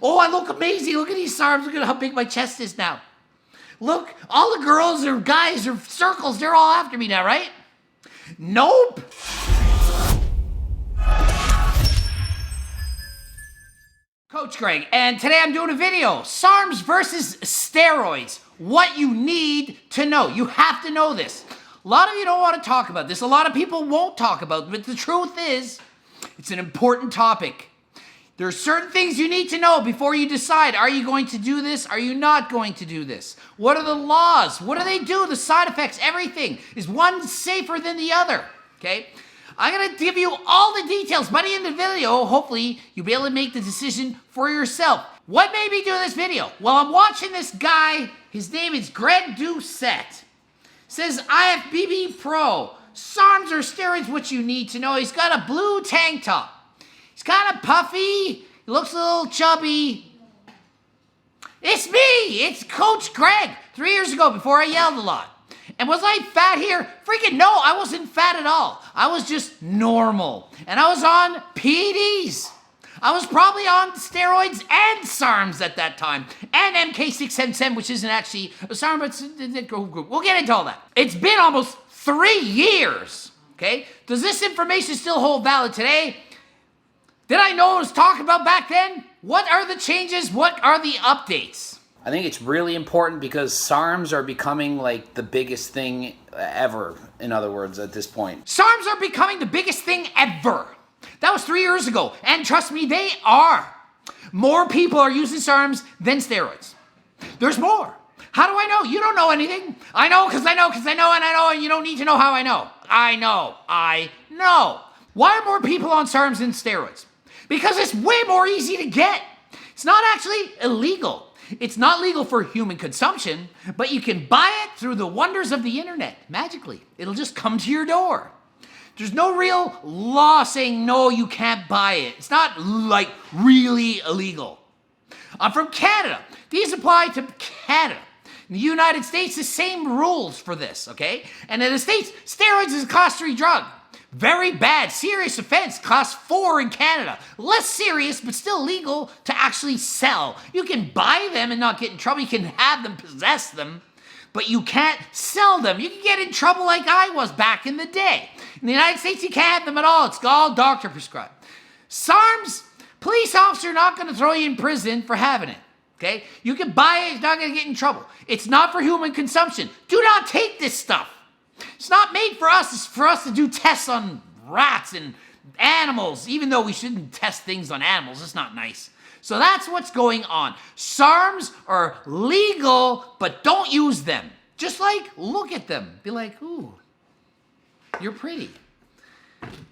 Oh, I look amazing. Look at these Sarms. Look at how big my chest is now. Look, all the girls or guys or circles, they're all after me now, right? Nope. Coach Greg, and today I'm doing a video. Sarms versus steroids. What you need to know. You have to know this. A lot of you don't want to talk about this. A lot of people won't talk about it, but the truth is, it's an important topic. There are certain things you need to know before you decide, are you going to do this? Are you not going to do this? What are the laws? What do they do? The side effects, everything. Is one safer than the other? Okay? I'm going to give you all the details. By the end of the video, hopefully, you'll be able to make the decision for yourself. What made me do this video? Well, I'm watching this guy. His name is Greg Doucette. Says, IFBB Pro. Sarms or steroids, what you need to know. He's got a blue tank top. He's kind of puffy. He looks a little chubby. It's me. It's Coach Greg. 3 years ago, before I yelled a lot. And was I fat here? Freaking no, I wasn't fat at all. I was just normal. And I was on PEDs. I was probably on steroids and Sarms at that time. And MK677, which isn't actually a Sarm, but we'll get into all that. It's been almost 3 years. Okay? Does this information still hold valid today? Did I know what I was talking about back then? What are the changes? What are the updates? I think it's really important because Sarms are becoming like the biggest thing ever, in other words, at this point. Sarms are becoming the biggest thing ever. That was 3 years ago. And trust me, they are. More people are using Sarms than steroids. There's more. How do I know? You don't know anything. I know because I know because I know and I know, and you don't need to know how I know. I know. Why are more people on Sarms than steroids? Because it's way more easy to get. It's not actually illegal. It's not legal for human consumption, but you can buy it through the wonders of the internet. Magically. It'll just come to your door. There's no real law saying, no, you can't buy it. It's not like really illegal. I'm from Canada. These apply to Canada. In the United States, the same rules for this, okay? And in the States, steroids is a class-3 drug. Very bad, serious offense, class 4 in Canada. Less serious, but still legal to actually sell. You can buy them and not get in trouble. You can have them, possess them, but you can't sell them. You can get in trouble like I was back in the day. In the United States, you can't have them at all. It's all doctor prescribed. Sarms, police officer not going to throw you in prison for having it. Okay? You can buy it, it's not going to get in trouble. It's not for human consumption. Do not take this stuff. It's not made for us. It's for us to do tests on rats and animals, even though we shouldn't test things on animals. It's not nice. So that's what's going on. Sarms are legal, but don't use them. Just like, look at them. Be like, ooh, you're pretty.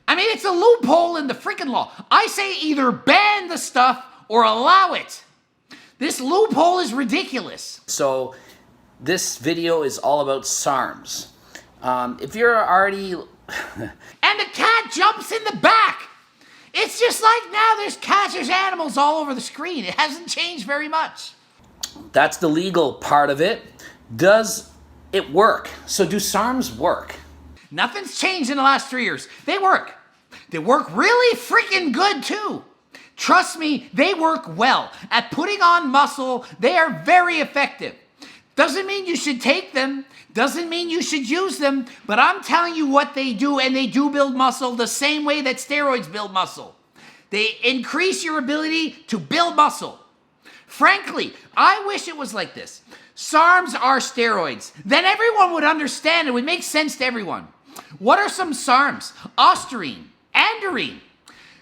I mean, it's a loophole in the freaking law. I say either ban the stuff or allow it. This loophole is ridiculous. So this video is all about Sarms. If you're already... And the cat jumps in the back. It's just like now there's cats, there's animals all over the screen. It hasn't changed very much. That's the legal part of it. Does it work? So do Sarms work? Nothing's changed in the last 3 years. They work. They work really freaking good too. Trust me, they work well. At putting on muscle, they are very effective. Doesn't mean you should take them. Doesn't mean you should use them. But I'm telling you what they do, and they do build muscle the same way that steroids build muscle. They increase your ability to build muscle. Frankly, I wish it was like this. Sarms are steroids. Then everyone would understand. It would make sense to everyone. What are some Sarms? Austrian, Andarine.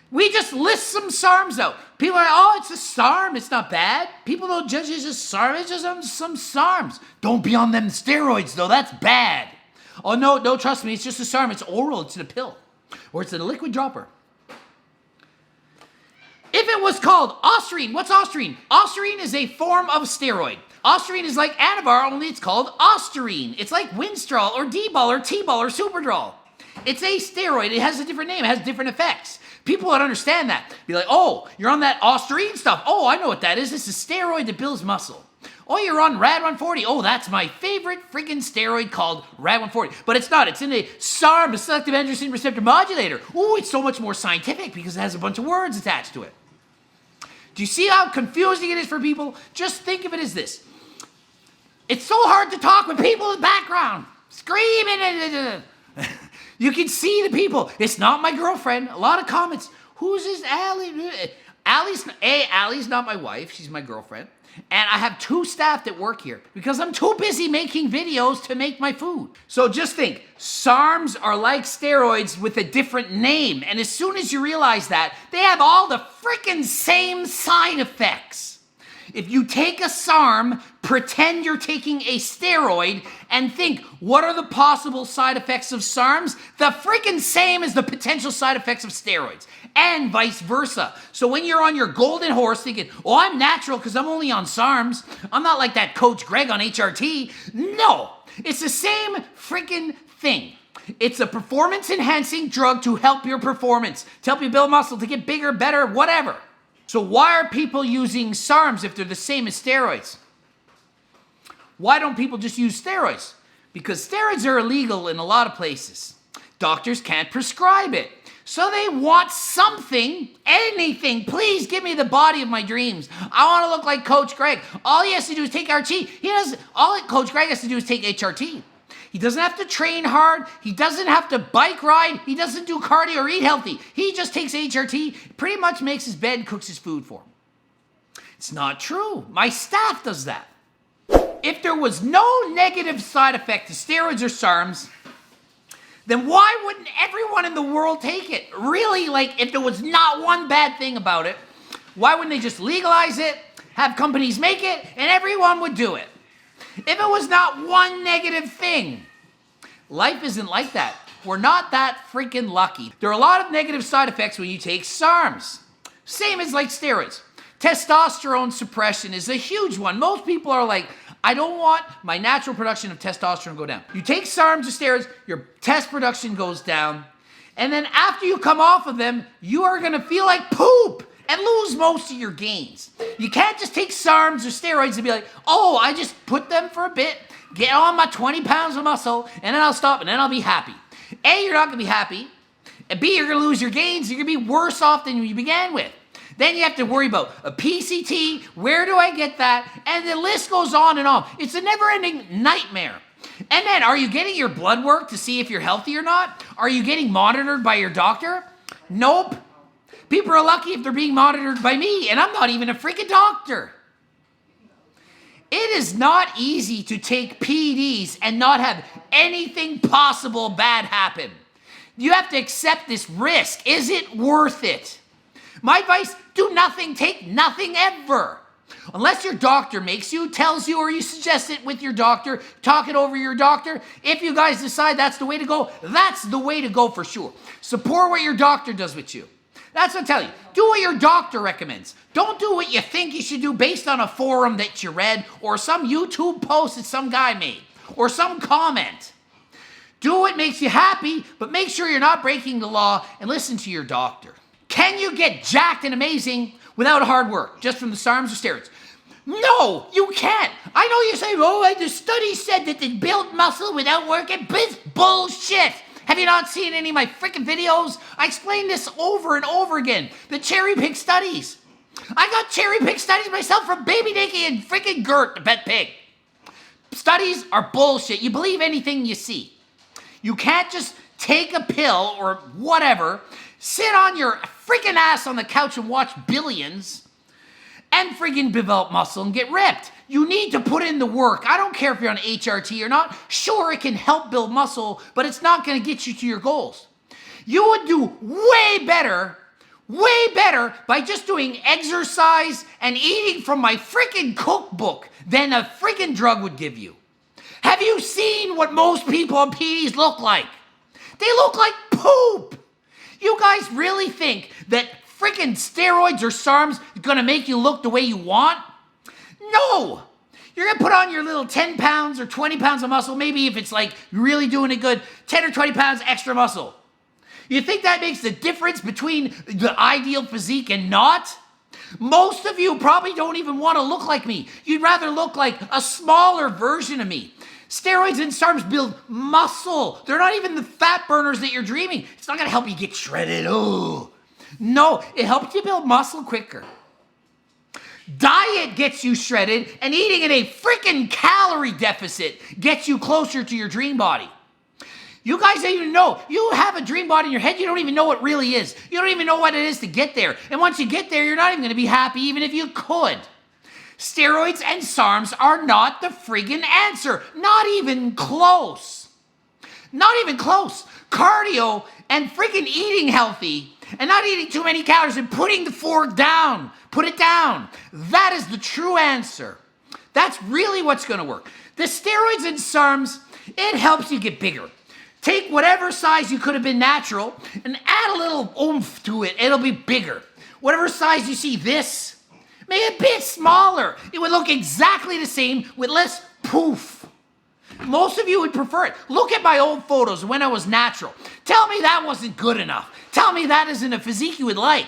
We just list some Sarms out. People are like, oh, it's a Sarm. It's not bad. People don't judge it as a Sarm. It's just some Sarms. Don't be on them steroids, though. That's bad. Oh, no, trust me. It's just a Sarm. It's oral. It's in a pill. Or it's in a liquid dropper. If it was called Austrian, what's Austrian? Austrian is a form of steroid. Austrian is like Anavar, only it's called Austrian. It's like Winstrol or D-Ball or T-Ball or Superdrol. It's a steroid. It has a different name. It has different effects. People would understand that. Be like, oh, you're on that Austrian stuff. Oh, I know what that is. It's a steroid that builds muscle. Oh, you're on Rad 140. Oh, that's my favorite freaking steroid called Rad 140. But it's not. It's in a SARM, a selective androgen receptor modulator. Oh, it's so much more scientific because it has a bunch of words attached to it. Do you see how confusing it is for people? Just think of it as this. It's so hard to talk with people in the background, screaming. You can see the people. It's not my girlfriend. A lot of comments. Who's this Allie? Allie's not my wife. She's my girlfriend. And I have 2 staff that work here because I'm too busy making videos to make my food. So just think, Sarms are like steroids with a different name. And as soon as you realize that, they have all the freaking same side effects. If you take a SARM, pretend you're taking a steroid, and think, what are the possible side effects of SARMs? The freaking same as the potential side effects of steroids, and vice versa. So when you're on your golden horse thinking, oh, I'm natural because I'm only on SARMs, I'm not like that Coach Greg on HRT. No, it's the same freaking thing. It's a performance-enhancing drug to help your performance, to help you build muscle, to get bigger, better, whatever. So why are people using SARMs if they're the same as steroids? Why don't people just use steroids? Because steroids are illegal in a lot of places. Doctors can't prescribe it. So they want something, anything. Please give me the body of my dreams. I want to look like Coach Greg. All he has to do is take RT. All Coach Greg has to do is take HRT. He doesn't have to train hard. He doesn't have to bike ride. He doesn't do cardio or eat healthy. He just takes HRT, pretty much makes his bed, cooks his food for him. It's not true. My staff does that. If there was no negative side effect to steroids or SARMs, then why wouldn't everyone in the world take it? Really, like if there was not one bad thing about it, why wouldn't they just legalize it, have companies make it, and everyone would do it? If it was not one negative thing. Life isn't like that. We're not that freaking lucky. There are a lot of negative side effects when you take SARMs. Same as like steroids. Testosterone suppression is a huge one. Most people are like, I don't want my natural production of testosterone to go down. You take SARMs or steroids, your test production goes down, and then after you come off of them, you are gonna feel like poop and lose most of your gains. You can't just take SARMs or steroids and be like, oh, I just put them for a bit, get on my 20 pounds of muscle, and then I'll stop, and then I'll be happy. A, you're not gonna be happy, and B, you're gonna lose your gains, you're gonna be worse off than you began with. Then you have to worry about a PCT, where do I get that? And the list goes on and on. It's a never-ending nightmare. And then, are you getting your blood work to see if you're healthy or not? Are you getting monitored by your doctor? Nope. People are lucky if they're being monitored by me, and I'm not even a freaking doctor. It is not easy to take PEDs and not have anything possible bad happen. You have to accept this risk. Is it worth it? My advice, do nothing, take nothing ever. Unless your doctor makes you, tells you, or you suggest it with your doctor, talk it over your doctor. If you guys decide that's the way to go, that's the way to go for sure. Support what your doctor does with you. That's what I tell you. Do what your doctor recommends. Don't do what you think you should do based on a forum that you read or some YouTube post that some guy made or some comment. Do what makes you happy, but make sure you're not breaking the law and listen to your doctor. Can you get jacked and amazing without hard work, just from the SARMs or steroids? No, you can't. I know you say, oh, the study said that they build muscle without working. It's bullshit. Have you not seen any of my freaking videos? I explain this over and over again. The cherry pick studies. I got cherry pick studies myself from Baby Nikki and freaking Gert, the pet pig. Studies are bullshit. You believe anything you see. You can't just take a pill or whatever, sit on your freaking ass on the couch and watch Billions and freaking develop muscle and get ripped. You need to put in the work. I don't care if you're on HRT or not. Sure, it can help build muscle, but it's not going to get you to your goals. You would do way better by just doing exercise and eating from my freaking cookbook than a freaking drug would give you. Have you seen what most people on PEDs look like? They look like poop. You guys really think that freaking steroids or SARMs are gonna make you look the way you want? No. You're gonna put on your little 10 pounds or 20 pounds of muscle, maybe if it's like really doing it good, 10 or 20 pounds extra muscle. You think that makes the difference between the ideal physique and not? Most of you probably don't even want to look like me. You'd rather look like a smaller version of me. Steroids and SARMs build muscle. They're not even the fat burners that you're dreaming. It's not going to help you get shredded. Oh. No, it helps you build muscle quicker. Diet gets you shredded, and eating in a freaking calorie deficit gets you closer to your dream body. You guys don't even know. You have a dream body in your head. You don't even know what it really is. You don't even know what it is to get there. And once you get there, you're not even going to be happy even if you could. Steroids and Sarms are not the friggin' answer. Not even close. Not even close. Cardio and freaking eating healthy and not eating too many calories and putting the fork down. Put it down. That is the true answer. That's really what's going to work. The steroids and Sarms, it helps you get bigger. Take whatever size you could have been natural and add a little oomph to it. It'll be bigger. Whatever size you see this, make it a bit smaller. It would look exactly the same with less poof. Most of you would prefer it. Look at my old photos when I was natural. Tell me that wasn't good enough. Tell me that isn't a physique you would like.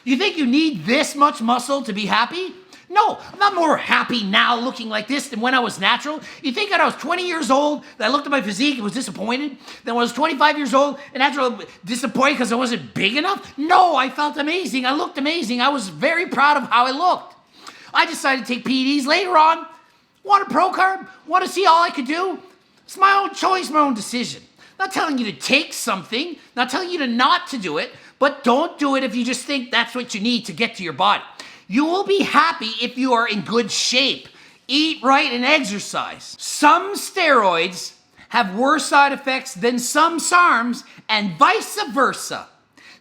You think you need this much muscle to be happy? No, I'm not more happy now looking like this than when I was natural. You think that I was 20 years old, that I looked at my physique and was disappointed? Then when I was 25 years old and natural, disappointed because I wasn't big enough? No, I felt amazing. I looked amazing. I was very proud of how I looked. I decided to take PEDs later on. Want a pro carb? Want to see all I could do? It's my own choice, my own decision. Not telling you to take something, not telling you to not to do it, but don't do it if you just think that's what you need to get to your body. You will be happy if you are in good shape. Eat right and exercise. Some steroids have worse side effects than some Sarms and vice versa.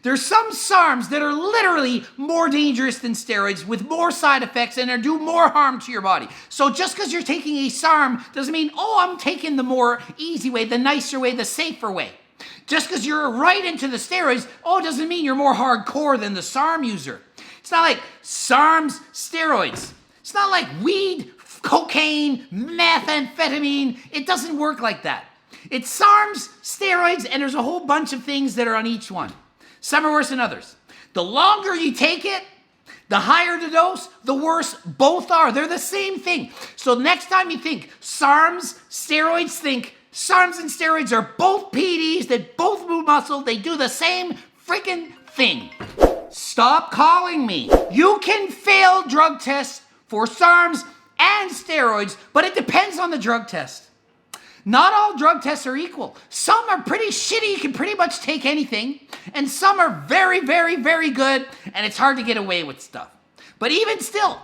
There's some Sarms that are literally more dangerous than steroids with more side effects and do more harm to your body. So just because you're taking a Sarm doesn't mean, oh, I'm taking the more easy way, the nicer way, the safer way. Just because you're right into the steroids, oh, it doesn't mean you're more hardcore than the Sarm user. It's not like Sarms, steroids. It's not like weed, cocaine, methamphetamine. It doesn't work like that. It's Sarms, steroids, and there's a whole bunch of things that are on each one. Some are worse than others. The longer you take it, the higher the dose, the worse both are. They're the same thing. So next time you think Sarms, steroids, think Sarms and steroids are both PEDs that both move muscle. They do the same freaking thing. Stop calling me. You can fail drug tests for Sarms and steroids, but it depends on the drug test. Not all drug tests are equal. Some are pretty shitty, you can pretty much take anything, and some are very, very, very good, and it's hard to get away with stuff. But even still,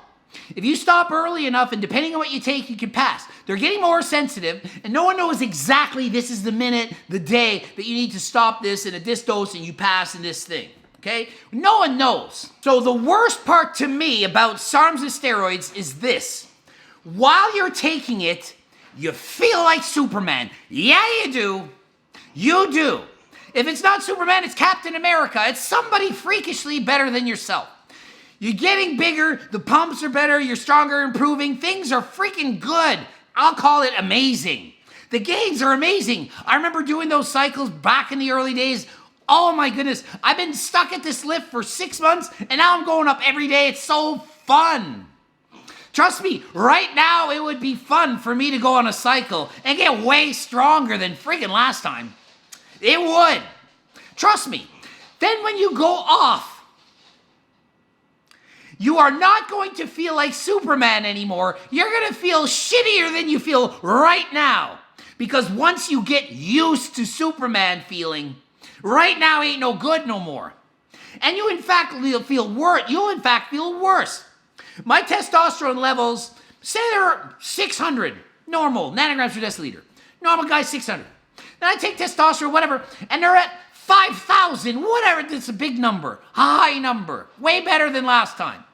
if you stop early enough, and depending on what you take, you can pass. They're getting more sensitive, and no one knows exactly this is the minute, the day, that you need to stop this, and at this dose, and you pass in this thing. Okay? No one knows. So the worst part to me about Sarms and steroids is this. While you're taking it, you feel like Superman. Yeah, you do. You do. If it's not Superman, it's Captain America. It's somebody freakishly better than yourself. You're getting bigger, the pumps are better, you're stronger, improving. Things are freaking good. I'll call it amazing. The gains are amazing. I remember doing those cycles back in the early days. Oh my goodness, I've been stuck at this lift for 6 months, and now I'm going up every day. It's so fun. Trust me, right now it would be fun for me to go on a cycle and get way stronger than friggin' last time. It would. Trust me. Then when you go off, you are not going to feel like Superman anymore. You're going to feel shittier than you feel right now. Because once you get used to Superman feeling, right now ain't no good no more. And you in fact feel worse. You'll in fact feel worse. My testosterone levels, say they're 600, normal, nanograms per deciliter. Normal guy, 600. Then I take testosterone, whatever, and they're at 5,000, whatever. It's a big number, a high number, way better than last time.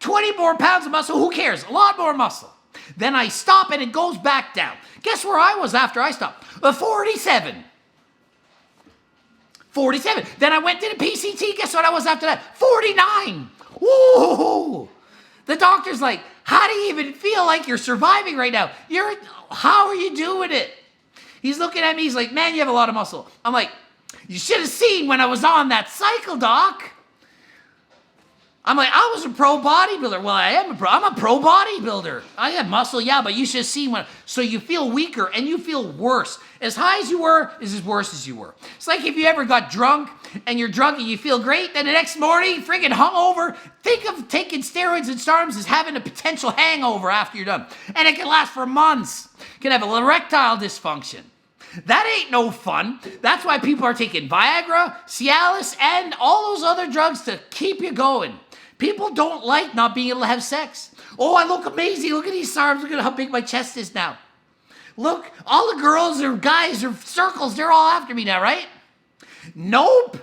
20 more pounds of muscle, who cares? A lot more muscle. Then I stop and it goes back down. Guess where I was after I stopped? 47. 47. Then I went to the PCT. Guess what I was after that? 49. Woo! The doctor's like, how do you even feel like you're surviving right now? How are you doing it? He's looking at me. He's like, man, you have a lot of muscle. I'm like, you should have seen when I was on that cycle, doc. I'm like, I was a pro bodybuilder. Well, I'm a pro bodybuilder. I have muscle, yeah, but you should see when. So you feel weaker and you feel worse. As high as you were is as worse as you were. It's like if you ever got drunk and you're drunk and you feel great, then the next morning, freaking hungover. Think of taking steroids and Sarms as having a potential hangover after you're done. And it can last for months. It can have an erectile dysfunction. That ain't no fun. That's why people are taking Viagra, Cialis, and all those other drugs to keep you going. People don't like not being able to have sex. Oh, I look amazing. Look at these Sarms. Look at how big my chest is now. Look, all the girls or guys or circles, they're all after me now, right? Nope.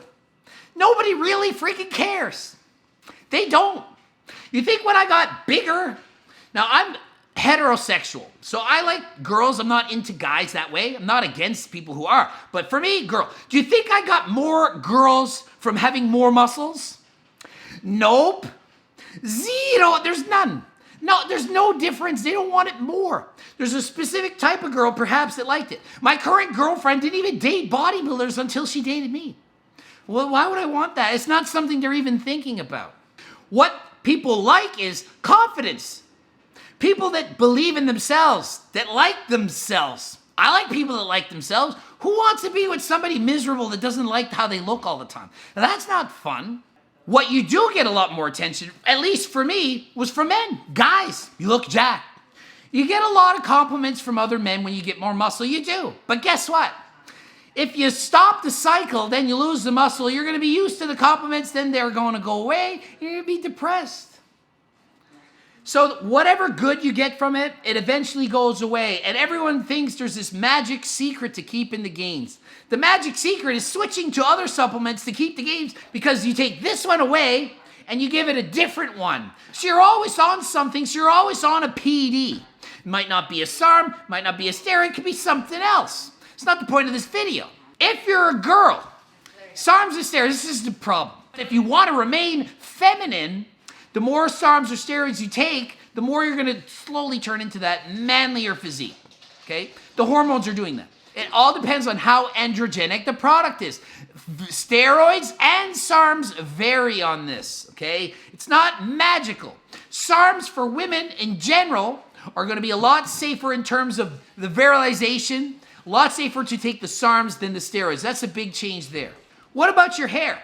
Nobody really freaking cares. They don't. You think when I got bigger, now I'm heterosexual, so I like girls. I'm not into guys that way. I'm not against people who are. But for me, girl, do you think I got more girls from having more muscles? Nope. Zero. There's none. No, there's no difference. They don't want it more. There's a specific type of girl, perhaps, that liked it. My current girlfriend didn't even date bodybuilders until she dated me. Well, why would I want that? It's not something they're even thinking about. What people like is confidence. People that believe in themselves, that like themselves. I like people that like themselves. Who wants to be with somebody miserable that doesn't like how they look all the time? Now, that's not fun. What you do get a lot more attention, at least for me, was from men. Guys, you look jacked. You get a lot of compliments from other men when you get more muscle. You do. But guess what? If you stop the cycle, then you lose the muscle. You're going to be used to the compliments. Then they're going to go away. You're going to be depressed. So whatever good you get from it, it eventually goes away. And everyone thinks there's this magic secret to keeping the gains. The magic secret is switching to other supplements to keep the gains, because you take this one away and you give it a different one. So you're always on something. So you're always on a PD. It might not be a SARM, might not be a steroid, it could be something else. It's not the point of this video. If you're a girl, SARMs and steroids, this is the problem. If you want to remain feminine, the more SARMs or steroids you take, the more you're going to slowly turn into that manlier physique, okay? The hormones are doing that. It all depends on how androgenic the product is. Steroids and SARMs vary on this, okay? It's not magical. SARMs for women in general are going to be a lot safer in terms of the virilization, a lot safer to take the SARMs than the steroids. That's a big change there. What about your hair?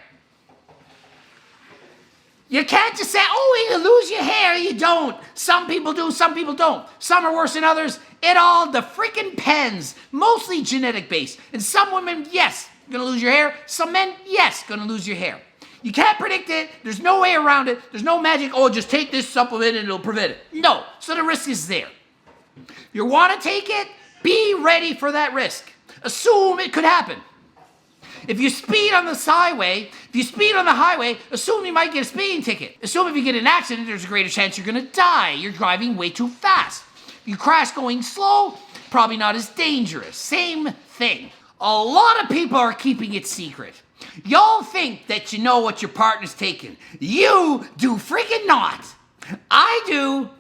You can't just say, oh, you lose your hair. You don't. Some people do, some people don't. Some are worse than others. It all the freaking depends. Mostly genetic based. And some women, yes, gonna lose your hair. Some men, yes, gonna lose your hair. You can't predict it. There's no way around it. There's no magic, oh, just take this supplement and it'll prevent it. No. So the risk is there. If you want to take it, be ready for that risk. Assume it could happen. If you speed on the highway, assume you might get a speeding ticket. Assume if you get in an accident, there's a greater chance you're gonna die. You're driving way too fast. If you crash going slow, probably not as dangerous. Same thing. A lot of people are keeping it secret. Y'all think that you know what your partner's taking. You do freaking not. I do.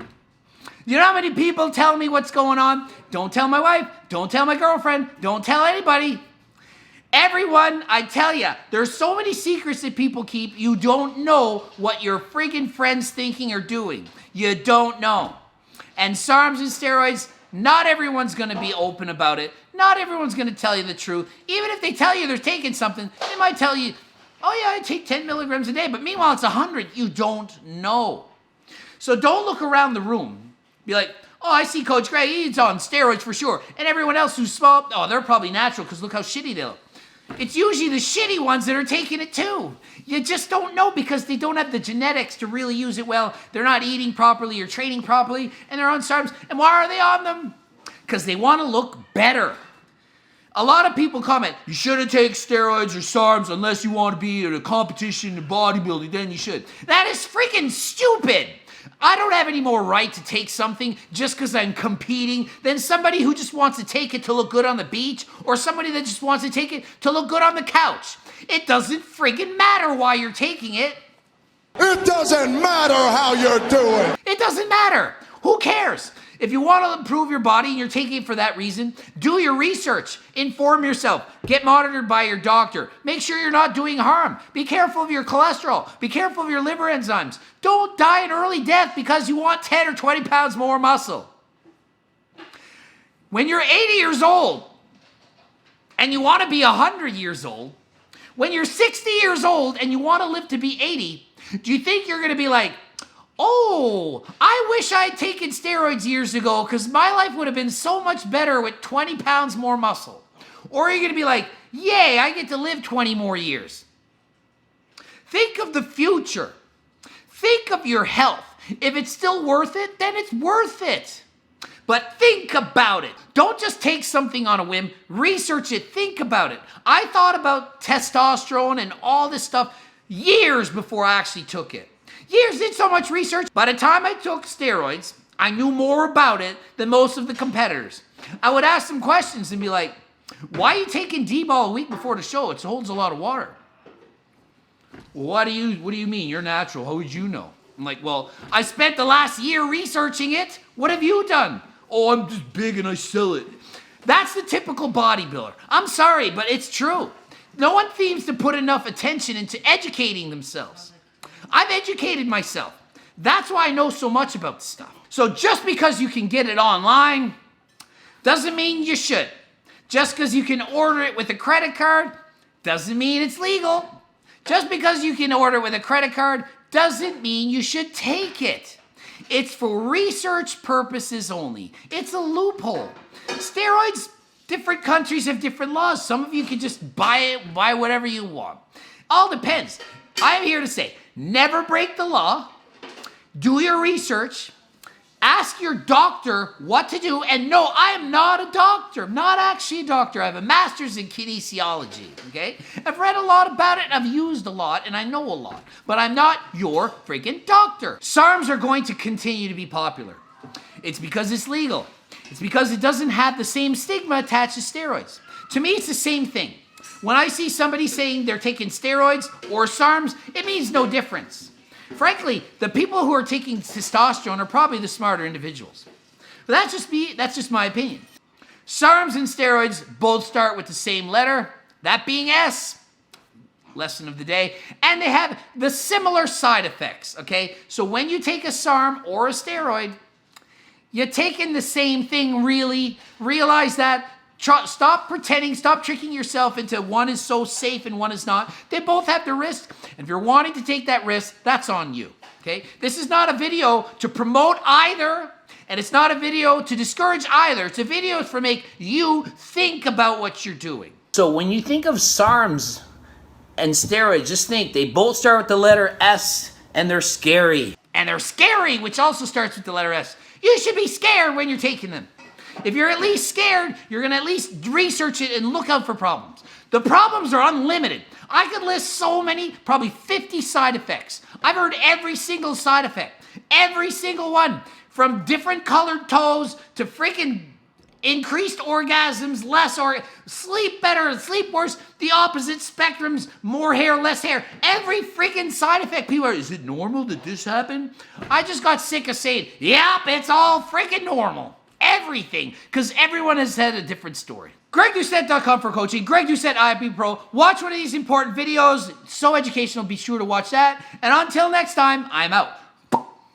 You know how many people tell me what's going on? Don't tell my wife. Don't tell my girlfriend. Don't tell anybody. Everyone, I tell you, there's so many secrets that people keep. You don't know what your freaking friends thinking or doing. You don't know. And SARMs and steroids, not everyone's going to be open about it. Not everyone's going to tell you the truth. Even if they tell you they're taking something, they might tell you, oh yeah, I take 10 milligrams a day. But meanwhile, it's 100. You don't know. So don't look around the room. Be like, oh, I see Coach Gray. He's on steroids for sure. And everyone else who's small, oh, they're probably natural because look how shitty they look. It's usually the shitty ones that are taking it too. You just don't know because they don't have the genetics to really use it well. They're not eating properly or training properly, and they're on SARMs. And why are they on them? Because they want to look better. A lot of people comment, you shouldn't take steroids or SARMs unless you want to be in a competition in bodybuilding, then you should. That is freaking stupid. I don't have any more right to take something just because I'm competing than somebody who just wants to take it to look good on the beach or somebody that just wants to take it to look good on the couch. It doesn't freaking matter why you're taking it. It doesn't matter how you're doing. It doesn't matter. Who cares? If you want to improve your body and you're taking it for that reason, do your research. Inform yourself. Get monitored by your doctor. Make sure you're not doing harm. Be careful of your cholesterol. Be careful of your liver enzymes. Don't die an early death because you want 10 or 20 pounds more muscle. When you're 80 years old and you want to be 100 years old, when you're 60 years old and you want to live to be 80, do you think you're going to be like, oh, I wish I had taken steroids years ago because my life would have been so much better with 20 pounds more muscle? Or are you going to be like, yay, I get to live 20 more years? Think of the future. Think of your health. If it's still worth it, then it's worth it. But think about it. Don't just take something on a whim. Research it. Think about it. I thought about testosterone and all this stuff years before I actually took it. Years, did so much research. By the time I took steroids, I knew more about it than most of the competitors. I would ask them questions and be like, why are you taking D-ball a week before the show? It holds a lot of water. What do you mean? You're natural. How would you know? I'm like, well, I spent the last year researching it. What have you done? Oh, I'm just big and I sell it. That's the typical bodybuilder. I'm sorry, but it's true. No one seems to put enough attention into educating themselves. I've educated myself. That's why I know so much about this stuff. So just because you can get it online doesn't mean you should. Just because you can order it with a credit card doesn't mean it's legal. Just because you can order it with a credit card doesn't mean you should take it. It's for research purposes only. It's a loophole. Steroids, different countries have different laws. Some of you can just buy whatever you want. All depends. I'm here to say, never break the law. Do your research. Ask your doctor what to do. And no, I am not a doctor. I'm not actually a doctor. I have a master's in kinesiology, okay? I've read a lot about it, and I've used a lot, and I know a lot. But I'm not your freaking doctor. SARMs are going to continue to be popular. It's because it's legal. It's because it doesn't have the same stigma attached to steroids. To me, it's the same thing. When I see somebody saying they're taking steroids or SARMs, it means no difference. Frankly, the people who are taking testosterone are probably the smarter individuals. But that's just me. That's just my opinion. SARMs and steroids both start with the same letter, that being S. Lesson of the day. And they have the similar side effects, okay? So when you take a SARM or a steroid, you're taking the same thing, really. Realize that. Stop pretending, stop tricking yourself into one is so safe and one is not. They both have the risk. And if you're wanting to take that risk, that's on you, okay? This is not a video to promote either, and it's not a video to discourage either. It's a video to make you think about what you're doing. So when you think of SARMs and steroids, just think they both start with the letter S and they're scary. And they're scary, which also starts with the letter S. You should be scared when you're taking them. If you're at least scared, you're going to at least research it and look out for problems. The problems are unlimited. I could list so many, probably 50 side effects. I've heard every single side effect. Every single one. From different colored toes to freaking increased orgasms, sleep better, sleep worse, the opposite spectrums, more hair, less hair. Every freaking side effect. People are, is it normal that this happened? I just got sick of saying, yep, it's all freaking normal. Everything, because everyone has had a different story. GregDoucette.com for coaching. Greg Doucette, IFB Pro. Watch one of these important videos. So educational. Be sure to watch that. And until next time, I'm out.